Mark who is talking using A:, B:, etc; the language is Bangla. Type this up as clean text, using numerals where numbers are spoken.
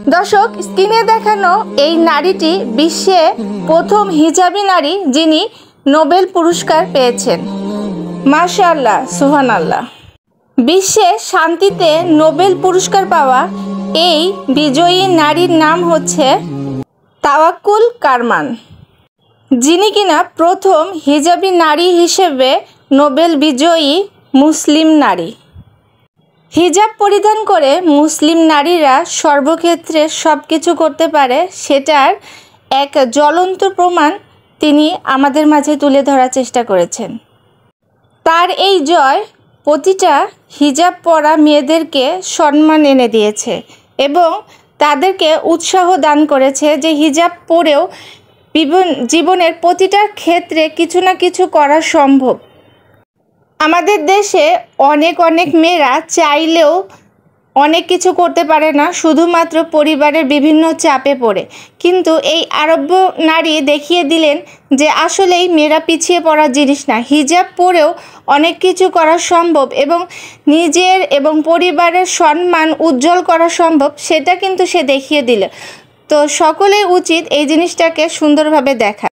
A: দর্শক, স্ক্রিনে দেখানো এই নারীটি বিশ্বে প্রথম হিজাবি নারী যিনি নোবেল পুরস্কার পেয়েছেন। মাশাআল্লাহ, সুবহানাল্লাহ। বিশ্বে শান্তিতে নোবেল পুরস্কার পাওয়া এই বিজয়ী নারীর নাম হচ্ছে তাওয়াক্কুল কারমান, যিনি কিনা প্রথম হিজাবি নারী হিসেবে নোবেল বিজয়ী মুসলিম নারী। হিজাব পরিধান করে মুসলিম নারীরা সর্বক্ষেত্রে সব কিছু করতে পারে, সেটার এক জ্বলন্ত প্রমাণ তিনি আমাদের মাঝে তুলে ধরার চেষ্টা করেছেন। তার এই জয় প্রতিটা হিজাব পরা মেয়েদেরকে সম্মান এনে দিয়েছে এবং তাদেরকে উৎসাহ দান করেছে যে হিজাব পরেও জীবনের প্রতিটা ক্ষেত্রে কিছু না কিছু করা সম্ভব। আমাদের দেশে অনেক মেয়েরা চাইলেও অনেক কিছু করতে পারে না, শুধুমাত্র পরিবারের বিভিন্ন চাপে পড়ে। কিন্তু এই আরব নারী দেখিয়ে দিলেন যে আসলেই মেয়েরা পিছিয়ে পড়ার জিনিস না, হিজাব পরেও অনেক কিছু করা সম্ভব এবং নিজের এবং পরিবারের সম্মান উজ্জ্বল করা সম্ভব, সেটা কিন্তু সে দেখিয়ে দিল। তো সকলেই উচিত এই জিনিসটাকে সুন্দরভাবে দেখা।